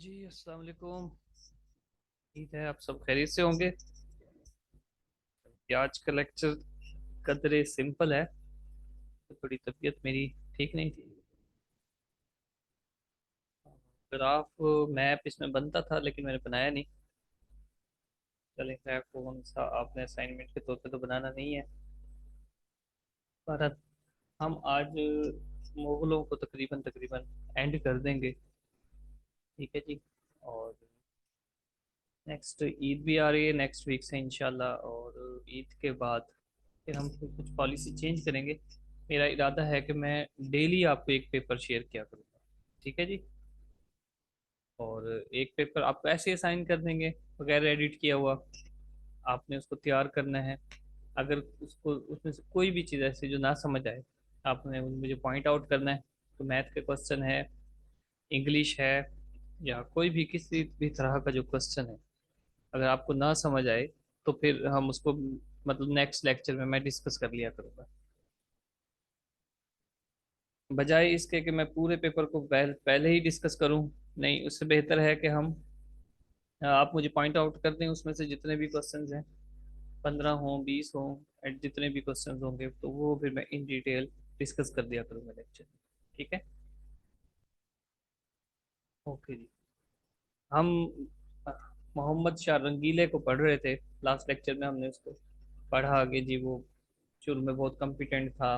जी अस्सलाम वालेकुम। ठीक है, आप सब खैरियत से होंगे। आज का लेक्चर कदरे सिंपल है। तो थोड़ी तबीयत मेरी ठीक नहीं थी। ग्राफ मैप इसमें बनता था लेकिन मैंने बनाया नहीं। चले खैर, कौन सा आपने असाइनमेंट के तौर पे तो बनाना नहीं है। पर हम आज मुगलों को तकरीबन तकरीबन एंड कर देंगे। ठीक है जी। और नेक्स्ट ईद भी आ रही है नेक्स्ट वीक से इंशाल्लाह। और ईद के बाद फिर हम कुछ पॉलिसी चेंज करेंगे। मेरा इरादा है कि मैं डेली आपको एक पेपर शेयर किया करूँगा। ठीक है जी। और एक पेपर आपको ऐसे असाइन कर देंगे बगैर एडिट किया हुआ। आपने उसको तैयार करना है। अगर उसको उसमें से कोई भी चीज़ ऐसी जो ना समझ आए, आपने मुझे पॉइंट आउट करना है। तो मैथ के क्वेश्चन है, इंग्लिश है, या कोई भी किसी भी तरह का जो क्वेश्चन है, अगर आपको ना समझ आए तो फिर हम उसको मतलब नेक्स्ट लेक्चर में मैं डिस्कस कर लिया करूँगा। बजाय इसके कि मैं पूरे पेपर को पहले ही डिस्कस करूं। नहीं, उससे बेहतर है कि हम आप मुझे पॉइंट आउट कर दें उसमें से जितने भी क्वेश्चंस हैं, 15 हों 20 हों, एंड जितने भी क्वेश्चंस होंगे तो वो फिर मैं इन डिटेल डिस्कस कर दिया करूंगा लेक्चर में। ठीक है। ओके जी। हम अ, मोहम्मद शाह रंगीले को पढ़ रहे थे। लास्ट लेक्चर में हमने उसको पढ़ा आगे जी। वो शुरू में बहुत कॉम्पिटेंट था,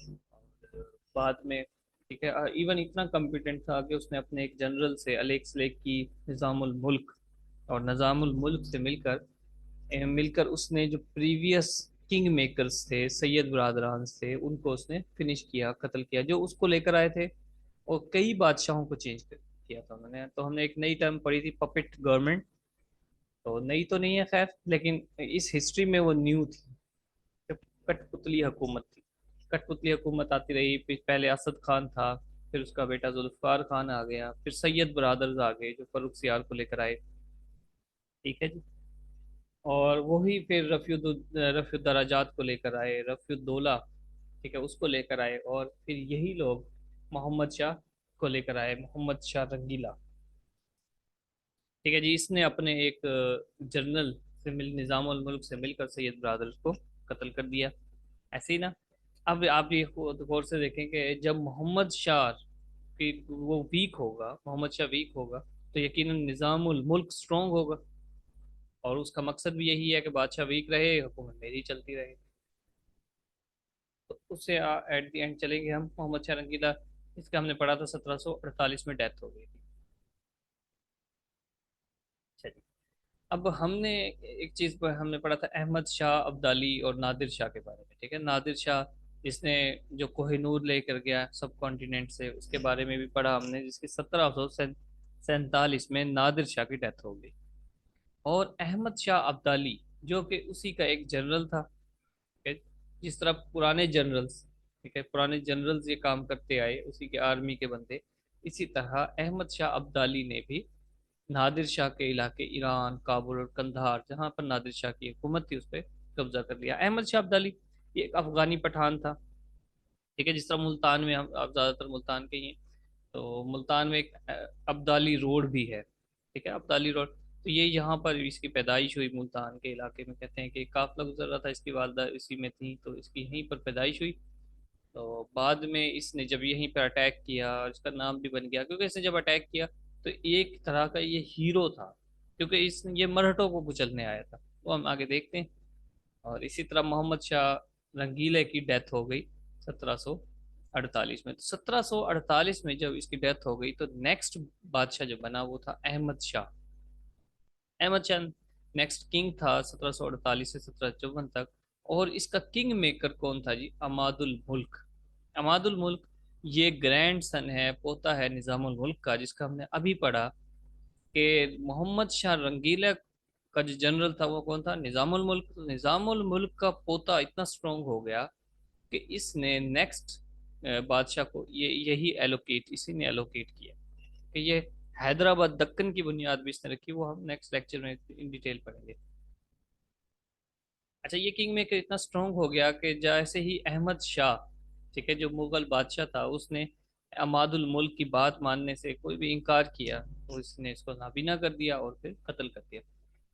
और बाद में ठीक है, इवन इतना कॉम्पिटेंट था कि उसने अपने एक जनरल से अलेक्स लेक की निज़ामुल मुल्क, और निज़ामुल मुल्क से मिलकर उसने जो प्रीवियस किंग मेकर्स थे, सैयद बरदरान थे, उनको उसने फिनिश किया, कत्ल किया, जो उसको लेकर आए थे। और कई बादशाहों को चेंज कर किया था उन्होंने। तो हमने एक नई टर्म पढ़ी थी, पपेट गवर्नमेंट। तो नई तो नहीं है खैर, लेकिन इस हिस्ट्री में वो न्यू थी। जब कठपुतली हुकूमत थी, कठपुतली हुकूमत आती रही। फिर पहले असद खान था, फिर उसका बेटा जुल्फकार खान आ गया, फिर सैयद ब्रादर्स आ गए जो फर्रुख सियार को लेकर आए। ठीक है जी। और वही फिर रफ़ीउद्दराजात को लेकर आए, रफ़ीउद्दौला, ठीक है, उसको लेकर आए। और फिर यही लोग मोहम्मद शाह को लेकर आए, मोहम्मद शाह रंगीला। ठीक है जी। इसने अपने एक जनरल से मिल निज़ाम उल मुल्क से मिलकर सैयद ब्रादर्स को कत्ल कर दिया। ऐसे ही ना। अब आप ये गौर से देखें कि जब मोहम्मद शाह की वो वीक होगा, मोहम्मद शाह वीक होगा, तो यकीनन निज़ाम उल मुल्क स्ट्रांग होगा। और उसका मकसद भी यही है कि बादशाह वीक रहे, हुकूमत मेरी चलती रहे। तो उससे एट द एंड चलेंगे हम। मोहम्मद शाह रंगीला, इसका हमने पढ़ा था 1748 में डेथ हो गई थी। चलिए, अब हमने एक चीज पर हमने पढ़ा था अहमद शाह अब्दाली और नादिर शाह के बारे में। ठीक है, नादिर शाह जिसने जो कोहिनूर लेकर गया सब कॉन्टिनेंट से, उसके बारे में भी पढ़ा हमने, जिसकी 1747 में नादिर शाह की डेथ हो गई। और अहमद शाह अब्दाली जो कि उसी का एक जनरल था। ठीक है, जिस तरह पुराने जनरल्स, ठीक है, पुराने जनरल्स ये काम करते आए, उसी के आर्मी के बंदे, इसी तरह अहमद शाह अब्दाली ने भी नादिर शाह के इलाके ईरान, काबुल और कंधार, जहां पर नादिर शाह की हुकूमत थी, उस पर कब्जा कर लिया। अहमद शाह अब्दाली ये एक अफगानी पठान था। ठीक है, जिस तरह मुल्तान में हम आप ज़्यादातर मुल्तान के ही हैं, तो मुल्तान में एक अब्दाली रोड भी है। ठीक है, अब्दाली रोड। तो ये यहाँ पर इसकी पैदाइश हुई मुल्तान के इलाके में। कहते हैं कि काफिला गुजर रहा था, इसकी वालदा इसी में थी, तो इसकी यहीं पर पैदाइश हुई। तो बाद में इसने जब यहीं पर अटैक किया, और इसका नाम भी बन गया क्योंकि इसने जब अटैक किया तो एक तरह का ये हीरो था, क्योंकि इस ये मराठों को कुचलने आया था। वो हम आगे देखते हैं। और इसी तरह मोहम्मद शाह रंगीले की डेथ हो गई 1748 में। तो 1748 में जब इसकी डेथ हो गई तो नेक्स्ट बादशाह जो बना वो था अहमद शाह। अहमद शाह नेक्स्ट किंग था 1748 से 1754 तक। और इसका किंग मेकर कौन था जी? अमादुल मुल्क। अमादुल मुल्क ये ग्रैंड सन है, पोता है निज़ामुल मुल्क का, जिसका हमने अभी पढ़ा कि मोहम्मद शाह रंगीला का जो जनरल था वो कौन था? निज़ामुल मुल्क। तो निज़ामुल मुल्क का पोता इतना स्ट्रांग हो गया कि इसने नेक्स्ट बादशाह को ये यही एलोकेट इसी ने एलोकेट किया कि ये हैदराबाद दक्कन की बुनियाद भी इसने रखी। वो हम नेक्स्ट लेक्चर में इन डिटेल पढ़ेंगे। अच्छा, ये किंग मेकर इतना स्ट्रांग हो गया कि जैसे ही अहमद शाह, ठीक है, जो मुगल बादशाह था, उसने अमादुल मुल्क की बात मानने से कोई भी इनकार किया तो इसने इसको नाबीना कर दिया और फिर कत्ल कर दिया।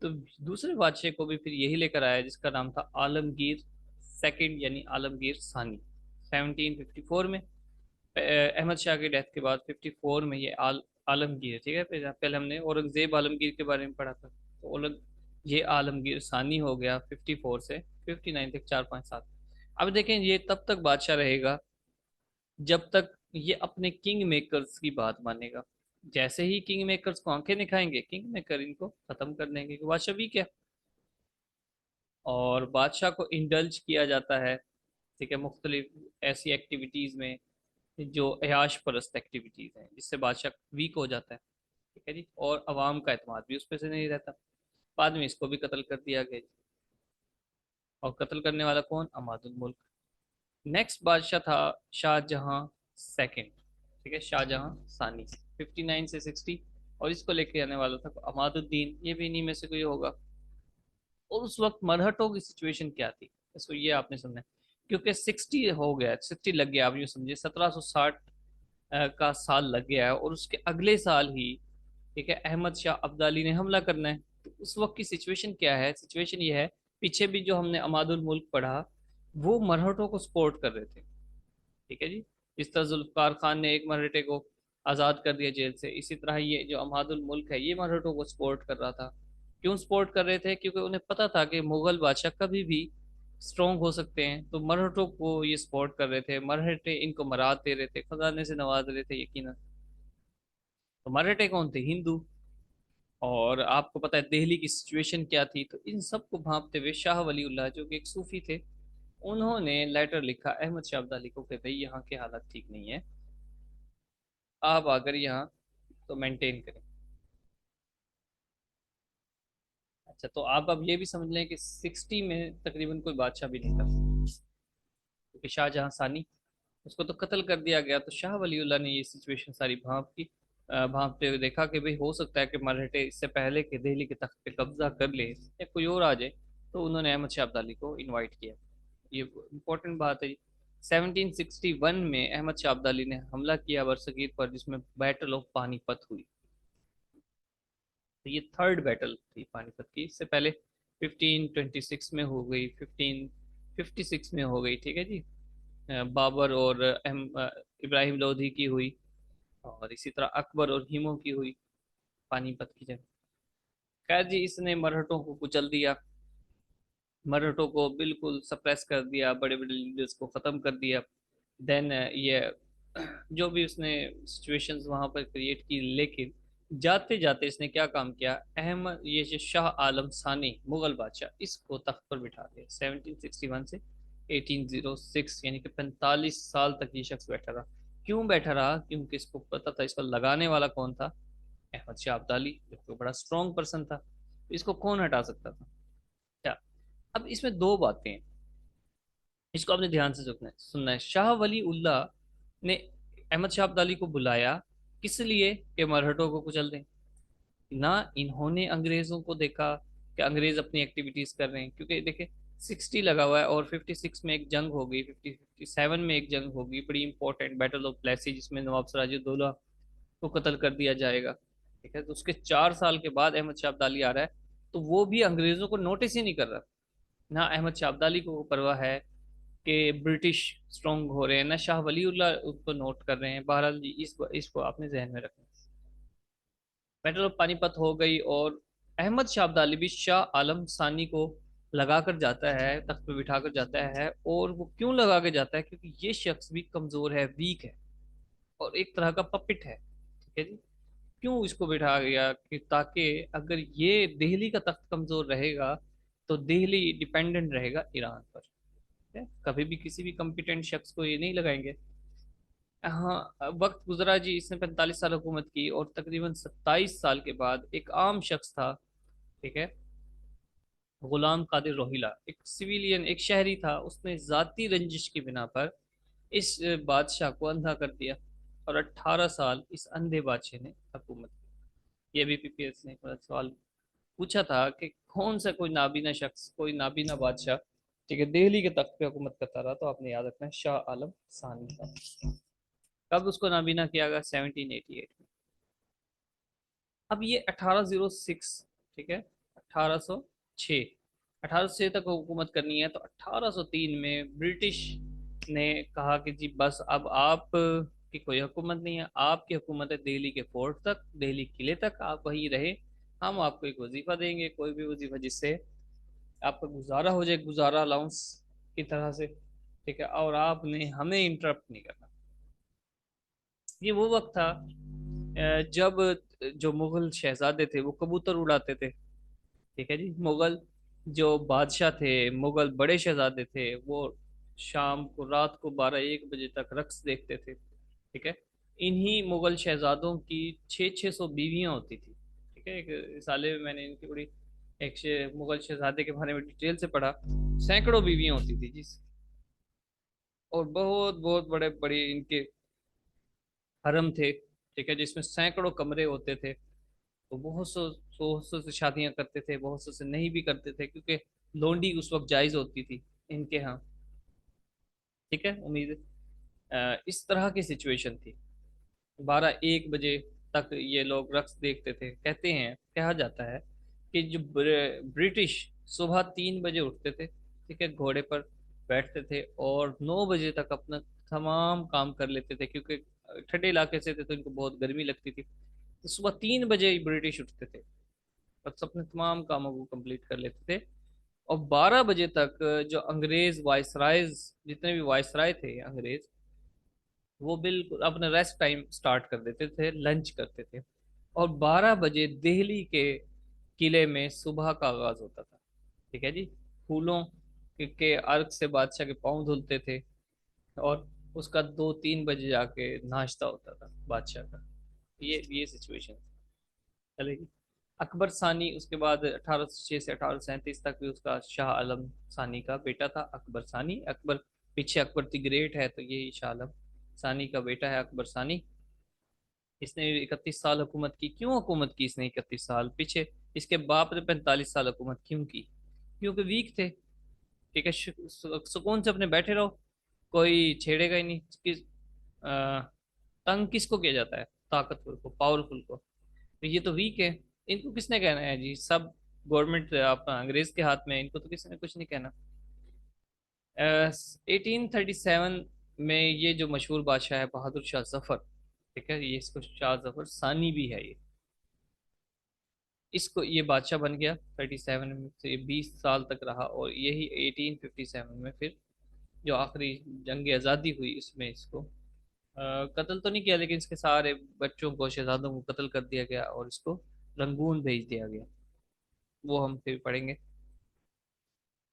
तो दूसरे बादशाह को भी फिर यही लेकर आया जिसका नाम था आलमगीर सेकंड यानी आलमगीर सानी। 1754 में अहमद शाह की डेथ के बाद 54 में ये आलमगीर, ठीक है। पहले हमने औरंगजेब आलमगीर के बारे में पढ़ा था, तो ये आलमगीर सानी हो गया 54 से 59 तक, 4 5 साल। अब देखें ये तब तक बादशाह रहेगा जब तक ये अपने किंग मेकर्स की बात मानेगा। जैसे ही किंग मेकर्स को आंखें दिखाएंगे, किंग मेकर इनको खत्म कर देंगे कि बादशाह वीक है। और बादशाह को इंडल्ज किया जाता है, ठीक है, मुख्तलिफ ऐसी एक्टिविटीज में जो अयाश परस्त एक्टिविटीज हैं जिससे बादशाह वीक हो जाता है, ठीक है जी। और अवाम का एतमाद भी उस पर से नहीं रहता। बाद में इसको भी कत्ल कर दिया गया। और कत्ल करने वाला कौन? अमादुल मुल्क। नेक्स्ट बादशाह था शाहजहां सेकंड, ठीक है, शाहजहां सानी 59 से 60। और इसको लेके आने वाला था अमादुद्दीन, ये भी इन्हीं में से कोई होगा। और उस वक्त मरहटों की सिचुएशन क्या थी, इसको ये आपने सुनना है। क्योंकि 60 हो गया, 60 लग गया, आप यूँ समझिए 1760 का साल लग गया है और उसके अगले साल ही, ठीक है, अहमद शाह अब्दाली ने हमला करना है। तो उस वक्त की सिचुएशन क्या है? सिचुएशन ये है, पीछे भी जो हमने अमादुल मुल्क पढ़ा, वो मरहटों को सपोर्ट कर रहे थे, ठीक है जी। जिस तरह जुल्फकार खान ने एक मराठे को आज़ाद कर दिया जेल से, इसी तरह ये जो अमादुल मुल्क है ये मराठों को सपोर्ट कर रहा था। क्यों सपोर्ट कर रहे थे? क्योंकि उन्हें पता था कि मुगल बादशाह कभी भी स्ट्रॉन्ग हो सकते हैं, तो मराठों को ये सपोर्ट कर रहे थे। मराठे इनको मराद दे रहे थे, खजाने से नवाज रहे थे यकीनन। तो मराठे कौन थे? हिंदू। और आपको पता है दिल्ली की सिचुएशन क्या थी। तो इन सब को भांपते हुए शाह वलीउल्लाह जो कि एक सूफी थे, उन्होंने लेटर लिखा अहमद शाह अब्दाली को कि भाई यहाँ के हालात ठीक नहीं है, आप अगर यहाँ तो मेंटेन करें। अच्छा, तो आप अब ये भी समझ लें कि 60 में तकरीबन कोई बादशाह भी नहीं था, क्योंकि शाहजहां सानी, उसको तो कत्ल कर दिया गया। तो शाह वलीउल्लाह ने ये सिचुएशन सारी भांप की, भांपते हुए देखा कि भाई हो सकता है कि मराठे इससे पहले कि दिल्ली के तख्त पे कब्जा कर ले या कोई और आ जाए। तो उन्होंने अहमद शाह अब्दाली को इनवाइट किया। ये इंपॉर्टेंट बात है। 1761 में अहमद शाह अब्दाली ने हमला किया बरसगीर पर, जिसमें बैटल ऑफ पानीपत हुई। तो ये थर्ड बैटल थी पानीपत की। इससे पहले 1526 में हो गई, 1556 में हो गई, ठीक है जी। बाबर और इब्राहिम लोधी की हुई। और इसी तरह अकबर और हिमो की हुई पानीपत की जंग। खैर जी, इसने मराठों को कुचल दिया, मराठों को बिल्कुल सप्रेस कर दिया, बड़े बड़े लीडर्स को ख़त्म कर दिया। देन ये जो भी उसने सिचुएशंस वहाँ पर क्रिएट की, लेकिन जाते जाते इसने क्या काम किया, अहमद ये जो शाह आलम सानी मुगल बादशाह, इसको तख्त पर बिठा दिया 1761 से 1806, यानी कि 45 साल तक ये शख्स बैठा रहा। क्यों बैठा रहा? क्योंकि इसको पता था इसको लगाने वाला कौन था? अहमद शाह अब्दाली, जो कि बड़ा स्ट्रॉन्ग पर्सन था। इसको कौन हटा सकता था? क्या? अब इसमें दो बातें हैं, इसको आपने ध्यान से सुनना है। शाह वली उल्लाह ने अहमद शाह अब्दाली को बुलाया किस लिए? कि मरहटों को कुचल दें। ना इन्होंने अंग्रेजों को देखा कि अंग्रेज अपनी एक्टिविटीज कर रहे हैं, क्योंकि देखे 60 लगा हुआ है और 56 में एक जंग हो गई, 57 में एक जंग होगी बड़ी इंपॉर्टेंट, बैटल ऑफ प्लेसी, जिसमें नवाब सिराजुद्दौला को कत्ल कर दिया जाएगा, ठीक है। तो उसके 4 साल के बाद अहमद शाह अब्दाली आ रहा है, तो वो भी अंग्रेजों को नोटिस ही नहीं कर रहा। ना अहमद शाह अब्दाली को परवाह है कि ब्रिटिश स्ट्रांग हो रहे हैं, ना शाह वलीउल्लाह उसको नोट कर रहे हैं। बहरहाल जी, इसको आपने जहन में रखना। बैटल ऑफ पानीपत हो गई और अहमद शाह अब्दाली भी शाह आलम सानी को लगा कर जाता है, तख्त पे बिठा कर जाता है। और वो क्यों लगा के जाता है? क्योंकि ये शख्स भी कमजोर है, वीक है, और एक तरह का पपिट है, ठीक है जी। क्यों इसको बिठा गया? कि ताकि अगर ये दिल्ली का तख्त कमजोर रहेगा तो दिल्ली डिपेंडेंट रहेगा ईरान पर, ठीक है? कभी भी किसी भी कम्पिटेंट शख्स को ये नहीं लगाएंगे। हाँ, वक्त गुजरा जी, इसने 45 साल हुकूमत की और तकरीबन 27 साल के बाद एक आम शख्स था, ठीक है, गुलाम कादिर रोहिला, एक सिविलियन, एक शहरी था, उसने जाती रंजिश की बिना पर इस बादशाह को अंधा कर दिया। और 18 साल इस अंधे बादशाह ने हुकूमत की। ये भी पीपीएस ने एक बड़ा सवाल पूछा था कि कौन सा कोई नाबीना शख्स, कोई नाबीना बादशाह, ठीक है, दिल्ली के तख्त पे हुकूमत करता रहा? तो आपने याद रखना है शाह आलम सानी था। कब उसको नाबीना किया गया? 1788 में। अब ये 1806, ठीक है, 1806, 1806 तक हुकूमत करनी है। तो 1803 में ब्रिटिश ने कहा कि जी बस अब आप की कोई हुकूमत नहीं है, आपकी हुकूमत है दिल्ली के फोर्ट तक, दिल्ली किले तक, आप वहीं रहे। हम आपको एक वजीफा देंगे, कोई भी वजीफा जिससे आपका गुजारा हो जाए, गुजारा अलाउंस की तरह से, ठीक है, और आपने हमें इंटरप्ट नहीं करना। ये वो वक्त था जब जो मुगल शहजादे थे वो कबूतर उड़ाते थे, ठीक है जी। मुगल जो बादशाह थे, मुगल बड़े शहजादे थे, वो शाम को, रात को 12-1 बजे तक रक्स देखते थे, ठीक है। इन्हीं मुगल शहजादों की 600 बीवियां होती थी, ठीक है। एक रिसाले में मैंने इनकी बड़ी मुगल शहजादे के बारे में डिटेल से पढ़ा। सैकड़ों बीवियां होती थी जी, और बहुत बहुत बड़े बड़े इनके हरम थे, ठीक है, जिसमें सैकड़ों कमरे होते थे। तो बहुत से शादियां करते थे, बहुत से नहीं भी करते थे, क्योंकि लोंडी उस वक्त जायज होती थी इनके यहाँ, ठीक है। उम्मीद है इस तरह की सिचुएशन थी। 12-1 बजे तक ये लोग रक्स देखते थे। कहते हैं, कहा जाता है कि जो ब्रिटिश सुबह 3 बजे उठते थे, ठीक है, घोड़े पर बैठते थे और 9 बजे तक अपना तमाम काम कर लेते थे, क्योंकि ठंडे इलाके से थे तो इनको बहुत गर्मी लगती थी। तो सुबह 3 बजे ही ब्रिटिश उठते थे और अपने तमाम कामों को कंप्लीट कर लेते थे। और 12 बजे तक जो अंग्रेज वायसरायज, जितने भी वायसराय थे अंग्रेज, वो बिल्कुल अपना रेस्ट टाइम स्टार्ट कर देते थे, लंच करते थे। और 12 बजे दिल्ली के किले में सुबह का आगाज होता था, ठीक है जी। फूलों के अर्क से बादशाह के पाँव धुलते थे, और उसका 2-3 बजे जाके नाश्ता होता था बादशाह का। ये सिचुएशन चलेगी। अकबर सानी उसके बाद 1806 से 1837 तक भी उसका शाह आलम सानी का बेटा था अकबर सानी। अकबर, पीछे अकबर द ग्रेट है, तो ये शाह आलम सानी का बेटा है अकबर सानी। इसने 31 साल हुकूमत की। क्यों हुकूमत की इसने 31 साल? पीछे इसके बाप ने 45 साल हुकूमत क्यों की? क्योंकि वीक थे, ठीक है। सुकून से अपने बैठे रहो, कोई छेड़ेगा ही नहीं। अ, तंग किसको किया जाता है? ताकतवर को, पावरफुल को। तो ये तो वीक है, इनको किसने कहना है जी? सब गवर्नमेंट अपना अंग्रेज के हाथ में है, इनको तो किसी ने कुछ नहीं कहना। 1837 में ये जो मशहूर बादशाह है बहादुर शाह जफर, ठीक है, ये इसको शाह जफर सानी भी है ये, इसको ये बादशाह बन गया 37 में से। 20 साल तक रहा, और यही 1857 में फिर जो आखिरी जंग आज़ादी हुई उसमें इसको कत्ल तो नहीं किया, लेकिन इसके सारे बच्चों को, शहजादों को कत्ल कर दिया गया और इसको रंगून भेज दिया गया। वो हम फिर पढ़ेंगे।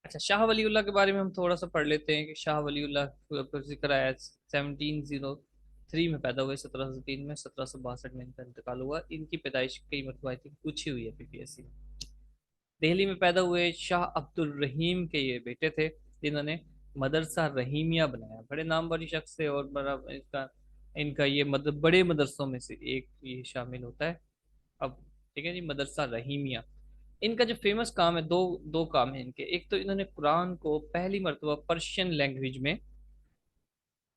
अच्छा, शाह वलीउल्लाह के बारे में हम थोड़ा सा पढ़ लेते हैं कि शाह वलीउल्लाह का जिक्र आया। 1703 में पैदा हुए, 1703 में, 1762 में इनका इंतकाल हुआ। इनकी पैदाइश कई मरतबा आई थिंक पूछी हुई है पीपीएससी में। दिल्ली में पैदा हुए शाह अब्दुल रहीम के ये बेटे थे, जिन्होंने मदरसा रहीमिया बनाया। बड़े नामवर शख्स थे, और बड़ा इसका इनका ये बड़े मदरसों में से एक ये शामिल होता है। अब ठीक है जी, मदरसा रहीमिया। इनका जो फेमस काम है, दो दो काम है इनके। एक तो इन्होंने कुरान को पहली मर्तबा पर्शियन लैंग्वेज में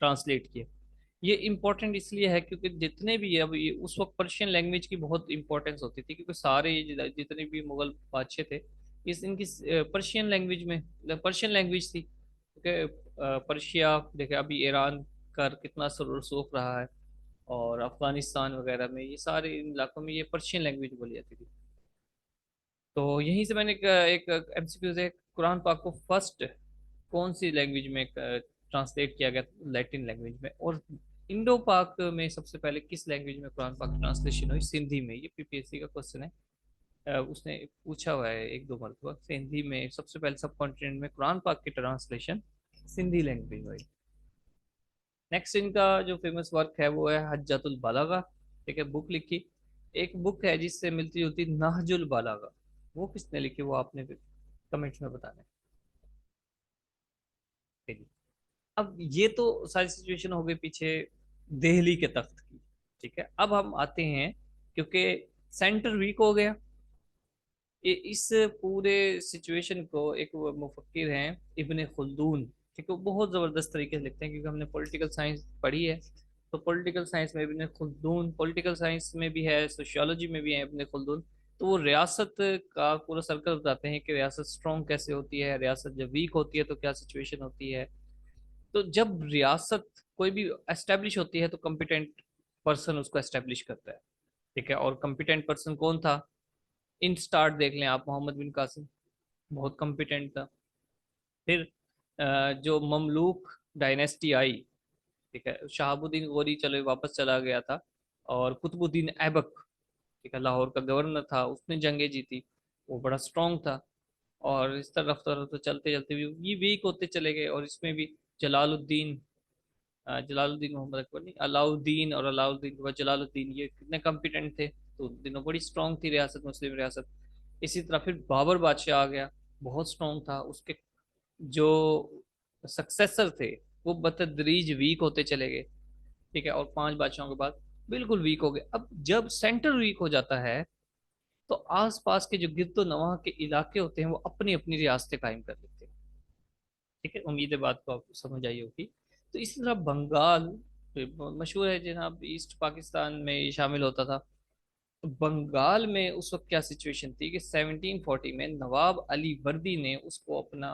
ट्रांसलेट किया। ये इम्पोर्टेंट इसलिए है क्योंकि जितने भी अब ये, उस वक्त पर्शियन लैंग्वेज की बहुत इंपॉर्टेंस होती थी, क्योंकि सारे ये जितने भी मुगल बादशाह थे, इस इनकी पर्शियन लैंग्वेज में, पर्शियन लैंग्वेज थी, क्योंकि पर्शिया देखे अभी ईरान का कितना रसूख रहा है, और अफगानिस्तान वगैरह में, ये सारे इन इलाकों में ये पर्शियन लैंग्वेज बोली जाती थी। तो यहीं से मैंने एक एमसीक्यू से, कुरान पाक को फर्स्ट कौन सी लैंग्वेज में ट्रांसलेट किया गया? लैटिन लैंग्वेज में। और इंडो पाक में सबसे पहले किस लैंग्वेज में कुरान पाक ट्रांसलेशन हुई? सिंधी में। ये पीपीएससी का क्वेश्चन है। उसने पूछा हुआ है 1-2 मरतबा। सिंधी में सबसे पहले सब कॉन्टिनेंट में कुरान पाक की ट्रांसलेशन सिंधी लैंग्वेज हुई। नेक्स्ट इनका जो फेमस वर्क है वो है हज्जातुल बालागा, ठीक है, बुक लिखी। एक बुक है जिससे मिलती जुलती नहजुल बालागा, वो किसने लिखी? वो आपने कमेंट्स में बताना है, ठीक है। अब ये तो सारी सिचुएशन हो गई पीछे दिल्ली के तख्त की, ठीक है। अब हम आते हैं, क्योंकि सेंटर वीक हो गया, इस पूरे सिचुएशन को एक वो मुफक्किर हैं इब्ने खुल्दून, ठीक है, वो बहुत ज़बरदस्त तरीके से लिखते हैं, क्योंकि हमने पॉलिटिकल साइंस पढ़ी है। तो पॉलिटिकल साइंस में भी इब्ने खुल्दून, पॉलिटिकल साइंस में भी है, सोशियोलॉजी में भी है इब्ने खुल्दून। तो वो रियासत का पूरा सर्कल बताते हैं कि रियासत स्ट्रॉन्ग कैसे होती है, रियासत जब वीक होती है तो क्या सिचुएशन होती है। तो जब रियासत कोई भी एस्टेब्लिश होती है तो कॉम्पिटेंट पर्सन उसको एस्टेब्लिश करता है। ठीक है, और कॉम्पिटेंट पर्सन कौन था? इन स्टार्ट देख लें आप, मोहम्मद बिन कासिम, बहुत कॉम्पिटेंट था। फिर जो ममलूक डायनेस्टी आई, ठीक है, शहाबुद्दीन गौरी चले वापस चला गया था, और कुतुबुद्दीन ऐबक, ठीक है, लाहौर का गवर्नर था, उसने जंगें जीती, वो बड़ा स्ट्रांग था। और इस तरह रफ्ता रफ्ता चलते चलते भी ये वीक होते चले गए, और इसमें भी जलालुद्दीन, जलालुद्दीन मोहम्मद अकबर नहीं, अलाउद्दीन, और अलाउद्दीन के बाद जलालुद्दीन, ये कितने कॉम्पिटेंट थे। तो उन दिनों बड़ी स्ट्रांग थी रियासत, मुस्लिम रियासत। इसी तरह फिर बाबर बादशाह आ गया, बहुत स्ट्रांग था। उसके जो सक्सेसर थे वो बतदरीज वीक होते चले गए। ठीक है, और 5 बादशाहों के बाद बिल्कुल वीक हो गए। अब जब सेंटर वीक हो जाता है तो आसपास के जो गिरदो नवाह के इलाके होते हैं वो अपनी अपनी रियासतें कायम कर लेते हैं। ठीक है, उम्मीद है बात को आपको समझ आई होगी। तो इसी तरह बंगाल तो मशहूर है जनाब, ईस्ट पाकिस्तान में ये शामिल होता था। तो बंगाल में उस वक्त क्या सिचुएशन थी कि 1740 में नवाब अली वर्दी ने उसको अपना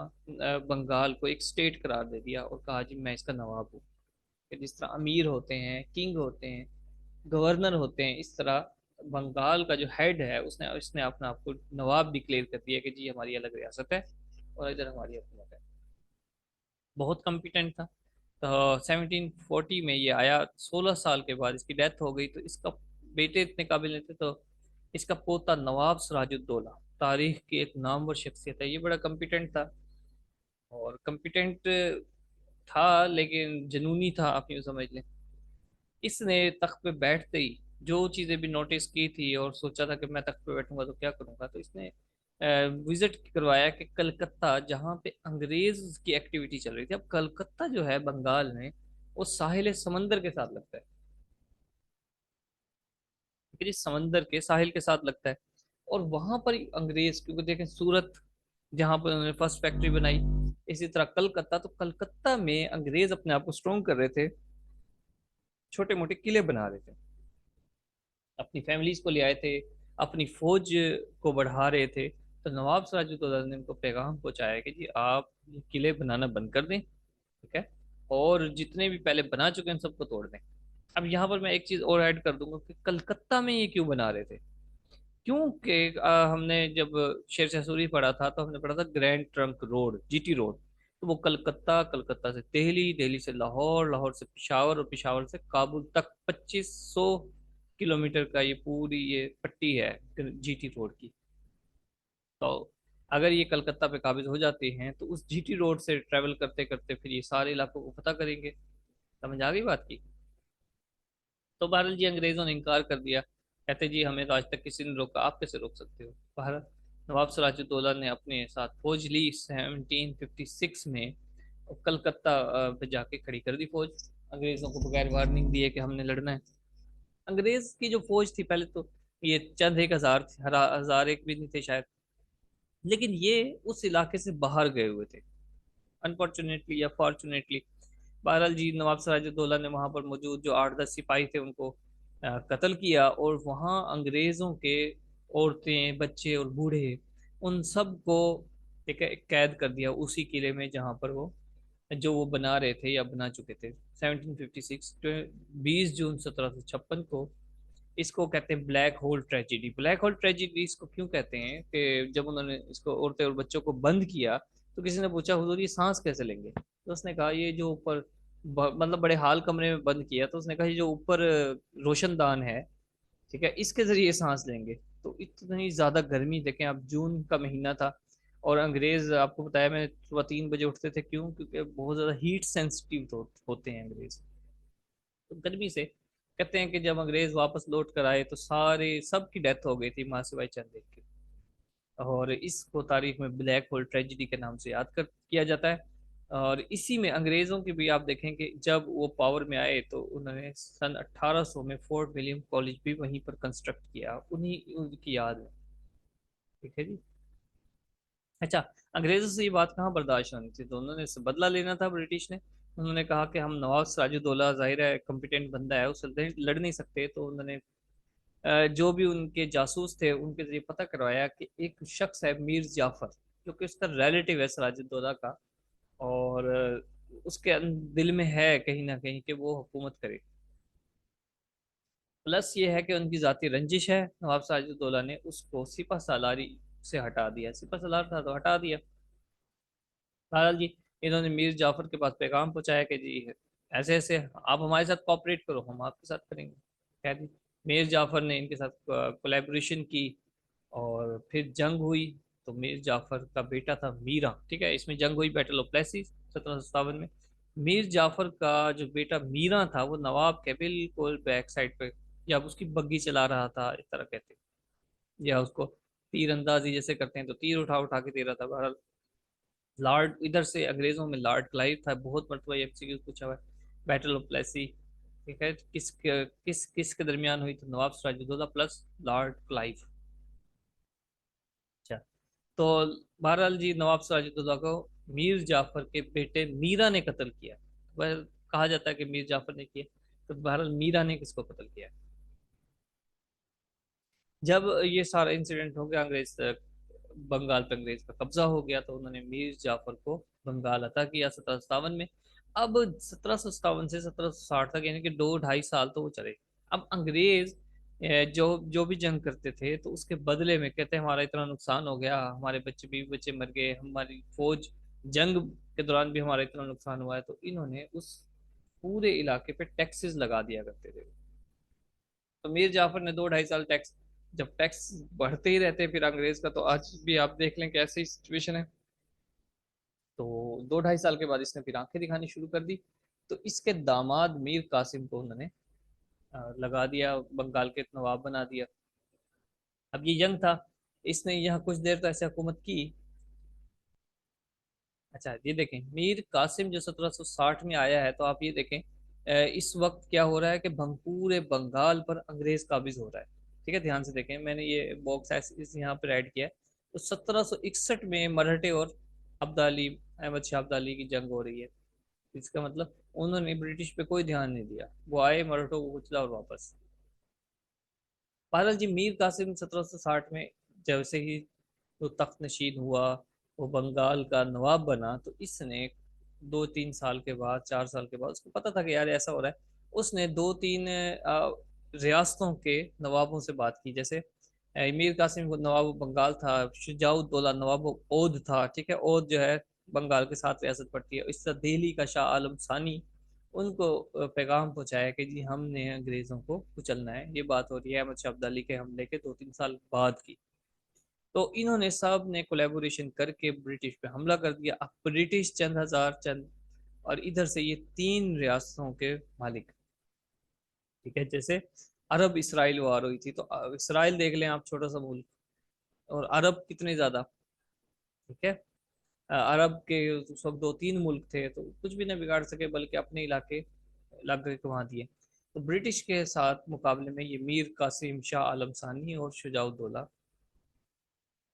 बंगाल को एक स्टेट करार दे दिया और कहा जी मैं इसका नवाब हूँ। कि जिस तरह अमीर होते हैं, किंग होते हैं, गवर्नर होते हैं, इस तरह बंगाल का जो हेड है उसने इसने अपना आपको नवाब डिक्लेयर कर दिया कि जी हमारी अलग रियासत है और इधर हमारी हुकूमत है। बहुत कॉम्पिटेंट था। तो 1740 में ये आया, 16 साल के बाद इसकी डेथ हो गई। तो इसका बेटे इतने काबिल नहीं थे, तो इसका पोता नवाब सिराजुद्दौला, तारीख की एक नामवर शख्सियत है, ये बड़ा कॉम्पिटेंट था। और कॉम्पिटेंट था लेकिन जुनूनी था, आप यूँ समझ लें। इसने तख्त पे बैठते ही जो चीज़ें भी नोटिस की थी और सोचा था कि मैं तख्त पे बैठूंगा तो क्या करूंगा, तो इसने विजिट करवाया कि कलकत्ता जहाँ पे अंग्रेज की एक्टिविटी चल रही थी। अब कलकत्ता जो है बंगाल में, वो साहिल समंदर के साथ लगता है। ठीक है जी, समंदर के साहिल के साथ लगता है। और वहां पर ही अंग्रेज, क्योंकि देखें सूरत जहाँ पर उन्होंने फर्स्ट फैक्ट्री बनाई, इसी तरह कलकत्ता, तो कलकत्ता में अंग्रेज अपने आप को स्ट्रॉन्ग कर रहे थे, छोटे मोटे किले बना रहे थे, अपनी फैमिलीज को ले आए थे, अपनी फौज को बढ़ा रहे थे। तो नवाब सिराजुद्दौला ने उनको पैगाम पहुंचाया कि जी आप ये किले बनाना बंद कर दें, ठीक है, और जितने भी पहले बना चुके हैं सबको तोड़ दें। अब यहाँ पर मैं एक चीज और ऐड कर दूंगा कि कलकत्ता में ये क्यों बना रहे थे। क्योंकि हमने जब शेर शाह सूरी पढ़ा था तो हमने पढ़ा था grand trunk road, GT road. तो वो कलकत्ता, कलकत्ता से दिल्ली, दिल्ली से लाहौर, लाहौर से पिशावर, और पिशावर से काबुल तक 2500 किलोमीटर का ये पूरी ये पट्टी है जीटी रोड की। तो अगर ये कलकत्ता पे काबिज हो जाते हैं तो उस जीटी रोड से ट्रेवल करते करते फिर ये सारे इलाकों को पता करेंगे। समझ आ गई बात की? तो बहरहाल जी अंग्रेजों ने इनकार कर दिया, कहते जी हमें तो आज तक किसी ने रोका, आप कैसे रोक सकते हो। बहरहाल नवाब सिराजुद्दौला ने अपने साथ फौज ली 1756 में, और कलकत्ता पे जाके खड़ी कर दी फौज, अंग्रेजों को बगैर वार्निंग दिए कि हमने लड़ना है। अंग्रेज की जो फौज थी पहले तो ये चंद एक हजार थे, हजार एक भी नहीं थे शायद, लेकिन ये उस इलाके से बाहर गए हुए थे, अनफॉर्चुनेटली या फॉर्चुनेटली। बहरहाल जी नवाब सिराजुद्दौला ने वहां पर मौजूद जो 8-10 सिपाही थे उनको कत्ल किया, और वहां अंग्रेजों के औरतें, बच्चे और बूढ़े, उन सब को एक एक कैद कर दिया उसी किले में जहां पर वो जो वो बना रहे थे या बना चुके थे। 1756 20 जून 1756 को इसको कहते हैं black hole tragedy. Black hole tragedy इसको क्यों कहते हैं कि जब उन्होंने इसको औरतें और बच्चों को बंद किया तो किसी ने पूछा हुजूर ये सांस कैसे लेंगे, तो उसने कहा ये जो ऊपर मतलब बड़े हाल कमरे में बंद किया, तो उसने कहा ये जो ऊपर रोशनदान है, ठीक है, इसके जरिए सांस लेंगे। तो इतनी ज्यादा गर्मी देखें, अब जून का महीना था, और अंग्रेज आपको बताया मैं सुबह 3 बजे उठते थे, क्यों? क्योंकि बहुत ज्यादा हीट सेंसिटिव होते हैं अंग्रेज। तो गर्मी से कहते हैं कि जब अंग्रेज वापस लौट कर आए तो सारे सबकी डेथ हो गई थी माँ सिवाय चंद एक की। और इसको तारीख में ब्लैक होल ट्रेजिडी के नाम से याद कर किया जाता है। और इसी में अंग्रेजों की भी आप देखें कि जब वो पावर में आए तो उन्होंने सन 1800 में फोर्ट विलियम कॉलेज भी वहीं पर कंस्ट्रक्ट किया, उन्हीं उनकी याद में। ठीक है जी। अच्छा, अंग्रेजों से ये बात कहाँ बर्दाश्त होनी थी, तो उन्होंने इससे बदला लेना था ब्रिटिश ने। उन्होंने कहा कि हम नवाब सिराजुद्दौला जाहिर है कॉम्पिटेंट बंदा है, उससे लड़ नहीं सकते, तो उन्होंने जो भी उनके जासूस थे उनके जरिए पता करवाया कि एक शख्स है मीर जाफर, जो कि उसका रिलेटिव है सिराजुद्दौला का, और उसके दिल में है कहीं ना कहीं कि वो हुकूमत करे। प्लस ये है कि उनकी जाती रंजिश है, नवाब सिराजुद्दौला ने उसको सिपह सालारी से हटा दिया, सिपह सालार था तो हटा दिया। बहरहाल जी, इन्होंने मीर जाफर के पास पैगाम पहुंचाया कि जी ऐसे ऐसे आप हमारे साथ कॉपरेट करो, हम आपके साथ करेंगे। खैर जी, मीर जाफर ने इनके साथ कोलेबोरेशन की, और फिर जंग हुई। तो मीर जाफर का बेटा था मीरा, ठीक है, इसमें जंग हुई बैटल ऑफ प्लेसी 1757 में। मीर जाफर का जो बेटा मीरा था वो नवाब के बिल्कुल बैक साइड पे, या उसकी बग्घी चला रहा था इस तरह कहते हैं, या उसको तीर अंदाजी जैसे करते हैं तो तीर उठा उठा के दे रहा था। बहरहाल लॉर्ड इधर से अंग्रेजों में लॉर्ड क्लाइव था, बहुत मरतबा ये एमसीक्यू पूछा हुआ है। बैटल ऑफ प्लेसी, ठीक है, किस के दरमियान हुई, तो नवाब सिराजुद्दौला प्लस लॉर्ड क्लाइव। अच्छा, तो बहरहाल जी नवाब सिराजुद्दौला को मीर जाफर के बेटे मीरा ने कत्ल किया। वह कहा जाता है कि मीर जाफर ने किया, तो बहरहाल मीरा ने किसको कत्ल किया। जब ये सारा इंसिडेंट हो गया, अंग्रेज बंगाल पे अंग्रेज का कब्जा हो गया, तो उन्होंने मीर जाफर को बंगाल अता किया 1757 में। अब 1757 से 1760 तक यानी कि 2 ढाई साल तो वो चले। अब अंग्रेज जो जो भी जंग करते थे तो उसके बदले में कहते हैं हमारा इतना नुकसान हो गया, हमारे बच्चे बीवी बच्चे मर गए, हमारी फौज जंग के दौरान भी हमारा इतना नुकसान हुआ है, तो इन्होंने उस पूरे इलाके पे टैक्सेस लगा दिया करते थे। तो मीर जाफर ने 2 ढाई साल टैक्स, जब टैक्स बढ़ते ही रहते फिर अंग्रेज का, तो आज भी आप देख लें कैसी सिचुएशन है। तो 2 ढाई साल के बाद इसने फिर आंखें दिखानी शुरू कर दी। तो इसके दामाद मीर कासिम को उन्होंने लगा दिया, बंगाल के नवाब बना दिया। अब ये यंग था, इसने यहाँ कुछ देर तो ऐसे हुकूमत की। अच्छा ये देखें, मीर कासिम जो 1760 में आया है, तो आप ये देखें इस वक्त क्या हो रहा है कि पूरे बंगाल पर अंग्रेज काबिज हो रहा है। ठीक है, ध्यान से देखें, मैंने ये बॉक्स इस यहाँ पर ऐड किया है। तो 1761 में मराठे और अब्दाली, अहमद शाह अब्दाली की जंग हो रही है। इसका मतलब उन्होंने ब्रिटिश पे कोई ध्यान नहीं दिया, वो आए मराठों को कुचला और वापस। बहरहाल जी मीर कासिम 1760 में जैसे ही तो तख्त नशीन हुआ, वो बंगाल का नवाब बना, तो इसने 2-3 साल के बाद, 4 साल के बाद उसको पता था कि यार ऐसा हो रहा है। उसने 2-3 रियासतों के नवाबों से बात की, जैसे मीर कासिम को नवाब बंगाल था, शुजाउद्दौला नवाब ओध था, ठीक है, ओध जो है बंगाल के साथ रियासत पड़ती है। इस तरह दिल्ली का शाह आलम सानी, उनको पैगाम पहुंचाया कि जी हमने अंग्रेजों को कुचलना है। ये बात हो रही है अहमद शाह अब्दाली के हमले के 2-3 साल बाद की। तो इन्होंने सब ने कोलेबोरेशन करके ब्रिटिश पे हमला कर दिया। अब ब्रिटिश चंद हजार चंद, और इधर से ये 3 रियासतों के मालिक, ठीक है, जैसे अरब इसराइल वार हुई थी, तो इसराइल देख लें आप, छोटा सा मुल्क, और अरब कितने ज्यादा, ठीक है। अरब के उस वक्त 2-3 मुल्क थे, तो कुछ भी नहीं बिगाड़ सके, बल्कि अपने इलाके इलाके को वहां दिए। तो ब्रिटिश के साथ मुकाबले में ये मीर कासिम, शाह आलम सानी और शुजाउद्दौला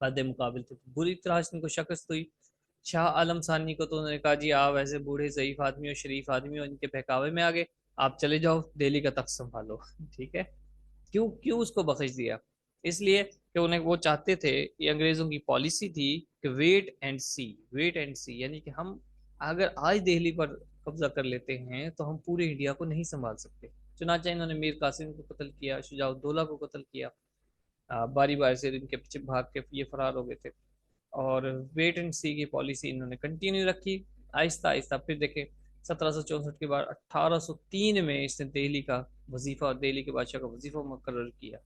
कद मुकाबिल थे। तो बुरी तरह से इनको शिकस्त हुई। शाह आलम सानी को तो उन्होंने कहा जी आप ऐसे बूढ़े ज़ईफ आदमी और शरीफ आदमी और इनके बहकावे में आ गए, आप चले जाओ दिल्ली का तख्त संभालो। ठीक है। क्यों क्यों उसको बख्श दिया? इसलिए कि उन्हें वो चाहते थे, ये अंग्रेजों की पॉलिसी थी कि wait and see, wait and see, यानी कि हम अगर आज दिल्ली पर कब्जा कर लेते हैं तो हम पूरे इंडिया को नहीं संभाल सकते। चुनाचा इन्होंने मीर कासिम को कत्ल किया, शुजाउद्दौला को कत्ल किया, बारी बारी से इनके पीछे भाग के ये फरार हो गए थे। और वेट एंड सी की पॉलिसी इन्होंने कंटिन्यू रखी। आहिस्ता आहिस्ता फिर देखें, 1764 के बाद 1803 में इसने दिल्ली का वजीफा, दिल्ली के बादशाह का वजीफा मुकर्रर किया,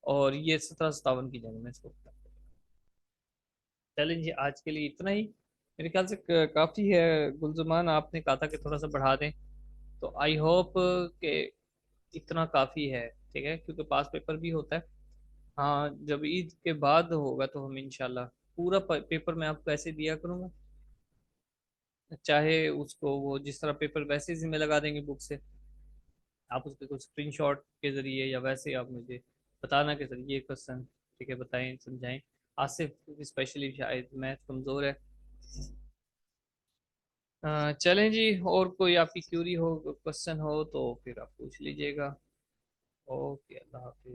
और ये 1757 की जंग में इसको खत्म कर दिया। चलें जी, आज के लिए इतना ही, मेरे ख्याल से काफ़ी है। गुलजमान आपने कहा था कि थोड़ा सा बढ़ा दें, तो आई होप कि इतना काफ़ी है, ठीक है, क्योंकि पास पेपर भी होता है। हाँ, जब ईद के बाद होगा तो हम इंशाल्लाह पूरा पेपर मैं आपको ऐसे दिया करूँगा, चाहे उसको वो जिस तरह पेपर वैसे ही में लगा देंगे बुक से, आप उसके कुछ स्क्रीनशॉट के जरिए या वैसे आप मुझे बताना कि सर ये क्वेश्चन, ठीक है, बताएं समझाएं। आसिफ स्पेशली शायद मैथ कमज़ोर है। चलें जी, और कोई आपकी क्यूरी हो, क्वेश्चन हो तो फिर आप पूछ लीजिएगा। ओके, अल्लाह हाफिज़।